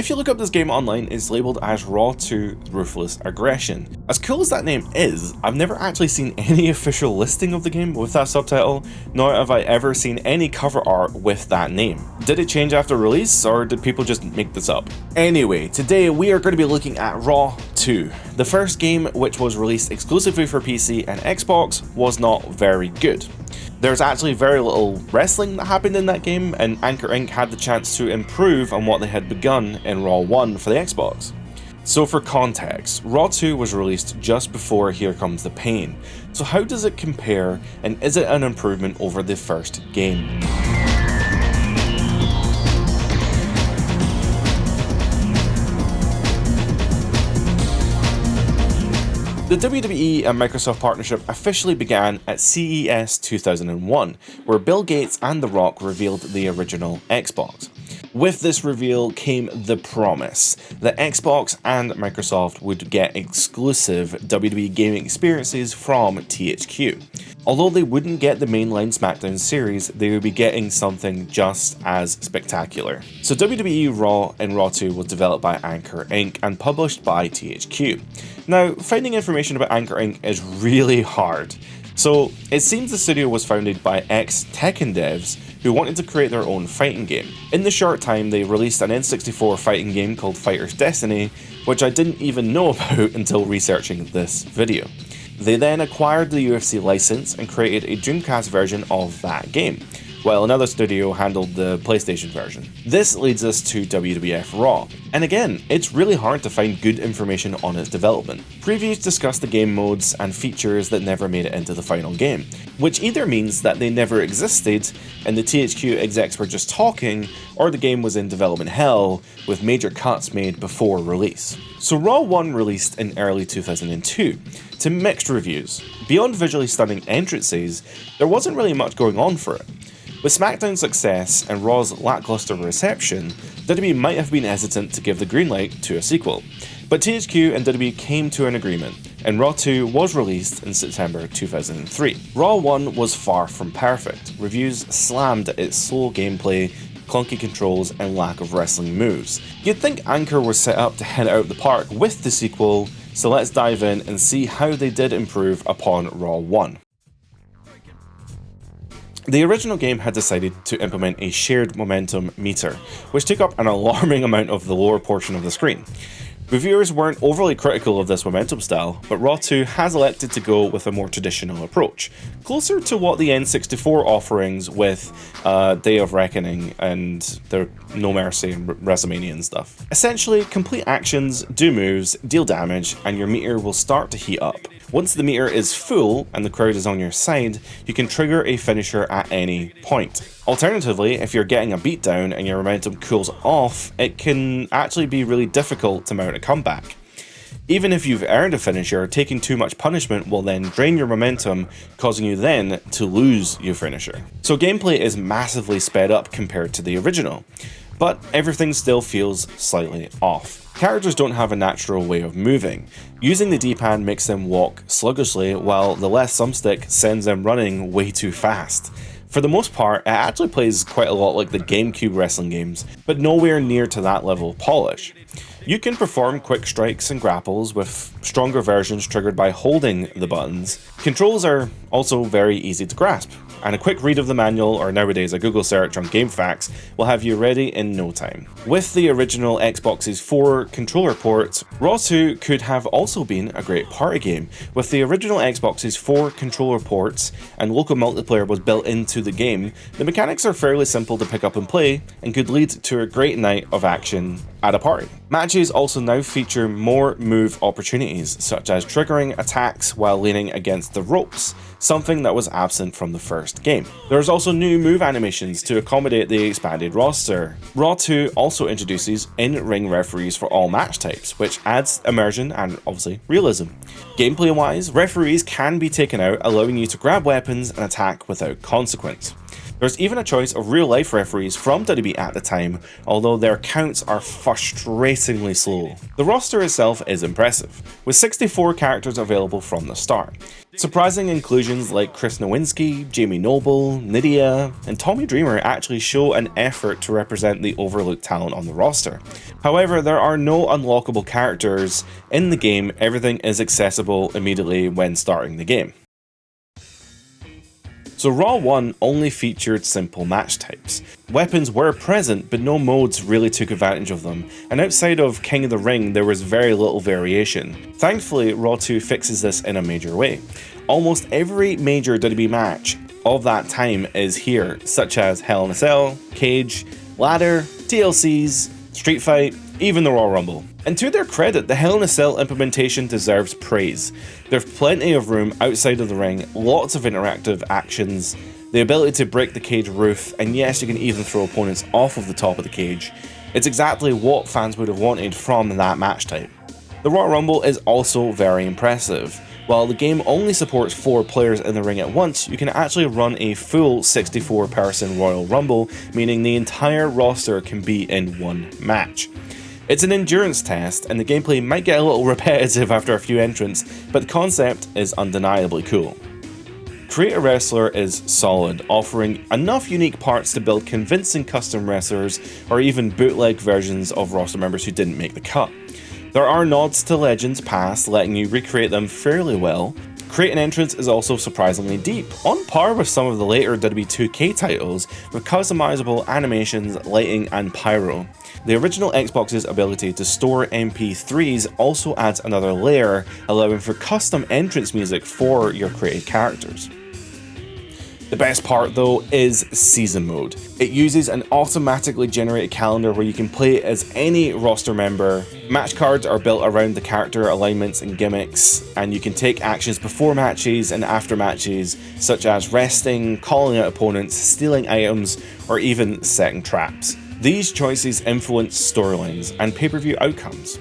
If you look up this game online, it's labelled as RAW 2 Ruthless Aggression. As cool as that name is, I've never actually seen any official listing of the game with that subtitle, nor have I ever seen any cover art with that name. Did it change after release, or did people just make this up? Anyway, today we are going to be looking at RAW 2. The first game, which was released exclusively for PC and Xbox, was not very good. There's actually very little wrestling that happened in that game, and Anchor Inc. had the chance to improve on what they had begun in RAW 1 for the Xbox. So for context, RAW 2 was released just before Here Comes the Pain. So how does it compare, and is it an improvement over the first game? The WWE and Microsoft partnership officially began at CES 2001, where Bill Gates and The Rock revealed the original Xbox. With this reveal came the promise that Xbox and Microsoft would get exclusive WWE gaming experiences from THQ. Although they wouldn't get the mainline SmackDown series, they would be getting something just as spectacular. So WWE RAW and RAW 2 was developed by Anchor Inc. and published by THQ. Now, finding information about Anchor Inc. is really hard. So, it seems the studio was founded by ex-Tekken devs who wanted to create their own fighting game. In the short time, they released an N64 fighting game called Fighter's Destiny, which I didn't even know about until researching this video. They then acquired the UFC license and created a Dreamcast version of that game, while another studio handled the PlayStation version. This leads us to WWF RAW, and again, it's really hard to find good information on its development. Previews discuss the game modes and features that never made it into the final game, which either means that they never existed and the THQ execs were just talking, or the game was in development hell with major cuts made before release. So RAW 1 released in early 2002 to mixed reviews. Beyond visually stunning entrances, there wasn't really much going on for it. With SmackDown's success and Raw's lackluster reception, WWE might have been hesitant to give the green light to a sequel. But THQ and WWE came to an agreement, and RAW 2 was released in September 2003. RAW 1 was far from perfect. Reviews slammed at its slow gameplay, clunky controls, and lack of wrestling moves. You'd think Anchor was set up to head out the park with the sequel, so let's dive in and see how they did improve upon RAW 1. The original game had decided to implement a shared momentum meter, which took up an alarming amount of the lower portion of the screen. Reviewers weren't overly critical of this momentum style, but RAW 2 has elected to go with a more traditional approach, closer to what the N64 offerings with Day of Reckoning and the No Mercy and WrestleMania and stuff. Essentially, complete actions, do moves, deal damage, and your meter will start to heat up. Once the meter is full and the crowd is on your side, you can trigger a finisher at any point. Alternatively, if you're getting a beatdown and your momentum cools off, it can actually be really difficult to mount a comeback. Even if you've earned a finisher, taking too much punishment will then drain your momentum, causing you then to lose your finisher. So gameplay is massively sped up compared to the original, but everything still feels slightly off. Characters don't have a natural way of moving. Using the D-pad makes them walk sluggishly, while the left thumbstick sends them running way too fast. For the most part, it actually plays quite a lot like the GameCube wrestling games, but nowhere near to that level of polish. You can perform quick strikes and grapples, with stronger versions triggered by holding the buttons. Controls are also very easy to grasp, and a quick read of the manual, or nowadays a Google search on GameFAQs, will have you ready in no time. With the original Xbox's 4 controller ports, RAW 2 could have also been a great party game. With the original Xbox's 4 controller ports and local multiplayer was built into the game, the mechanics are fairly simple to pick up and play, and could lead to a great night of action at a party. Matches also now feature more move opportunities, such as triggering attacks while leaning against the ropes, something that was absent from the first game. There's also new move animations to accommodate the expanded roster. RAW 2 also introduces in-ring referees for all match types, which adds immersion and obviously realism. Gameplay wise, referees can be taken out, allowing you to grab weapons and attack without consequence. There's even a choice of real-life referees from WWE at the time, although their counts are frustratingly slow. The roster itself is impressive, with 64 characters available from the start. Surprising inclusions like Chris Nowinski, Jamie Noble, Nydia, and Tommy Dreamer actually show an effort to represent the overlooked talent on the roster. However, there are no unlockable characters in the game. Everything is accessible immediately when starting the game. So Raw 1 only featured simple match types. Weapons were present, but no modes really took advantage of them, and outside of King of the Ring there was very little variation. Thankfully, Raw 2 fixes this in a major way. Almost every major WWE match of that time is here, such as Hell in a Cell, Cage, Ladder, TLCs, Street Fight, even the Royal Rumble. And to their credit, the Hell in a Cell implementation deserves praise. There's plenty of room outside of the ring, lots of interactive actions, the ability to break the cage roof, and yes, you can even throw opponents off of the top of the cage. It's exactly what fans would have wanted from that match type. The Royal Rumble is also very impressive. While the game only supports 4 players in the ring at once, you can actually run a full 64-person Royal Rumble, meaning the entire roster can be in one match. It's an endurance test, and the gameplay might get a little repetitive after a few entrants, but the concept is undeniably cool. Create a Wrestler is solid, offering enough unique parts to build convincing custom wrestlers or even bootleg versions of roster members who didn't make the cut. There are nods to Legends past, letting you recreate them fairly well. Create an Entrance is also surprisingly deep, on par with some of the later WWE 2K titles, with customizable animations, lighting, and pyro. The original Xbox's ability to store MP3s also adds another layer, allowing for custom entrance music for your created characters. The best part though is Season Mode. It uses an automatically generated calendar where you can play as any roster member. Match cards are built around the character alignments and gimmicks, and you can take actions before matches and after matches, such as resting, calling out opponents, stealing items, or even setting traps. These choices influence storylines and pay-per-view outcomes.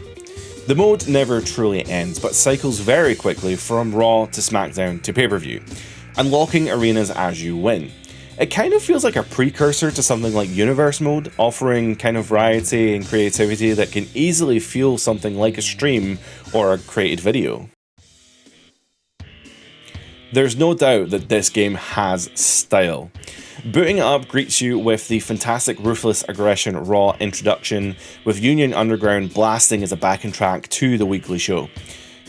The mode never truly ends, but cycles very quickly from Raw to SmackDown to pay-per-view, unlocking arenas as you win. It kind of feels like a precursor to something like Universe Mode, offering kind of variety and creativity that can easily fuel something like a stream or a created video. There's no doubt that this game has style. Booting it up greets you with the fantastic Ruthless Aggression Raw introduction, with Union Underground blasting as a backing track to the weekly show.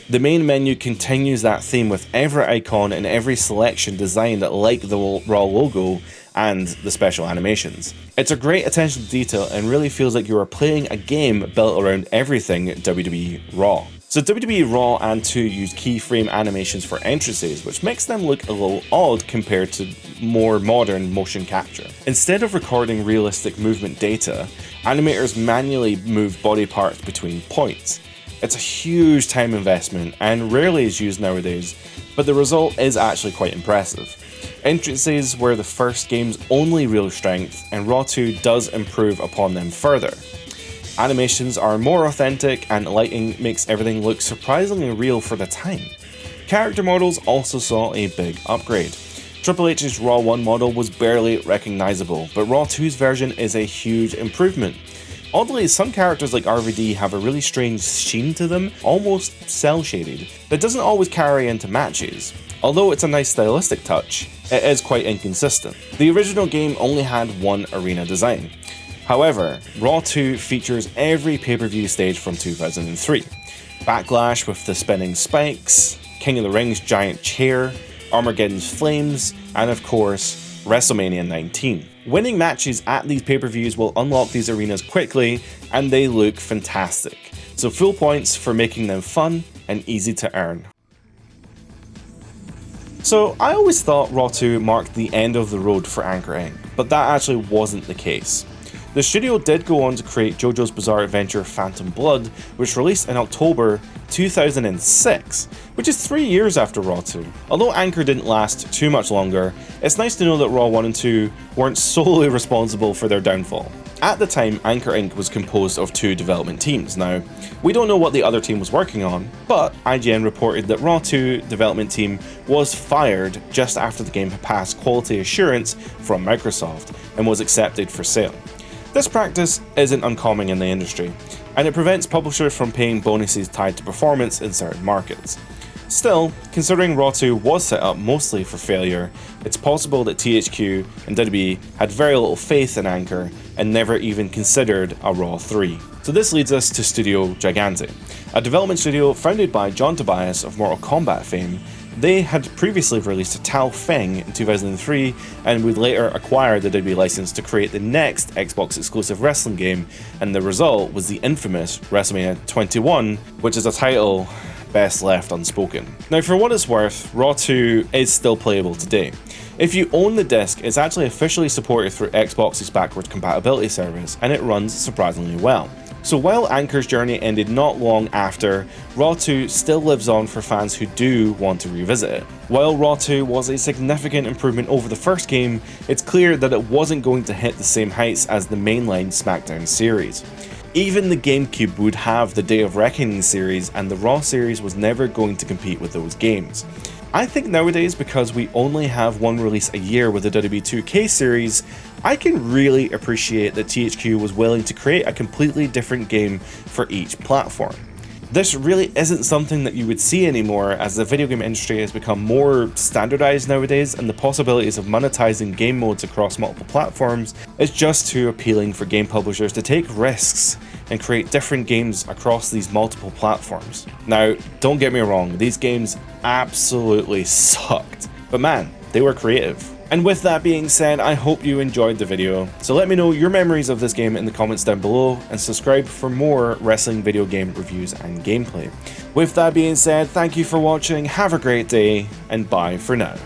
The main menu continues that theme with every icon and every selection designed like the Raw logo and the special animations. It's a great attention to detail and really feels like you are playing a game built around everything WWE RAW. So WWE RAW and 2 use keyframe animations for entrances, which makes them look a little odd compared to more modern motion capture. Instead of recording realistic movement data, animators manually move body parts between points. It's a huge time investment and rarely is used nowadays, but the result is actually quite impressive. Entrances were the first game's only real strength, and Raw 2 does improve upon them further. Animations are more authentic, and lighting makes everything look surprisingly real for the time. Character models also saw a big upgrade. Triple H's Raw 1 model was barely recognisable, but Raw 2's version is a huge improvement. Oddly, some characters like RVD have a really strange sheen to them, almost cel-shaded, that doesn't always carry into matches. Although it's a nice stylistic touch, it is quite inconsistent. The original game only had one arena design. However, Raw 2 features every pay-per-view stage from 2003. Backlash with the spinning spikes, King of the Ring's giant chair, Armageddon's flames, and of course, WrestleMania 19. Winning matches at these pay-per-views will unlock these arenas quickly, and they look fantastic. So full points for making them fun and easy to earn. So I always thought Raw 2 marked the end of the road for Anchor Inc., but that actually wasn't the case. The studio did go on to create JoJo's Bizarre Adventure Phantom Blood, which released in October 2006, which is 3 years after Raw 2. Although Anchor didn't last too much longer, it's nice to know that Raw 1 and 2 weren't solely responsible for their downfall. At the time, Anchor Inc. was composed of 2 development teams. Now, we don't know what the other team was working on, but IGN reported that Raw 2 development team was fired just after the game had passed quality assurance from Microsoft and was accepted for sale. This practice isn't uncommon in the industry, and it prevents publishers from paying bonuses tied to performance in certain markets. Still, considering RAW 2 was set up mostly for failure, it's possible that THQ and WWE had very little faith in Anchor and never even considered a RAW 3. So this leads us to Studio Gigante, a development studio founded by John Tobias of Mortal Kombat fame. They had previously released Tao Feng in 2003 and would later acquire the WWE license to create the next Xbox exclusive wrestling game, and the result was the infamous WrestleMania 21, which is a title best left unspoken. Now, for what it's worth, RAW 2 is still playable today. If you own the disc, it's actually officially supported through Xbox's backward compatibility service, and it runs surprisingly well. So while Anchor's journey ended not long after, RAW 2 still lives on for fans who do want to revisit it. While RAW 2 was a significant improvement over the first game, it's clear that it wasn't going to hit the same heights as the mainline SmackDown series. Even the GameCube would have the Day of Reckoning series, and the RAW series was never going to compete with those games. I think nowadays, because we only have one release a year with the WWE 2K series, I can really appreciate that THQ was willing to create a completely different game for each platform. This really isn't something that you would see anymore, as the video game industry has become more standardized nowadays, and the possibilities of monetizing game modes across multiple platforms is just too appealing for game publishers to take risks and create different games across these multiple platforms. Now, don't get me wrong, these games absolutely sucked, but man, they were creative. And with that being said, I hope you enjoyed the video, so let me know your memories of this game in the comments down below, and subscribe for more wrestling video game reviews and gameplay. With that being said, thank you for watching, have a great day, and bye for now.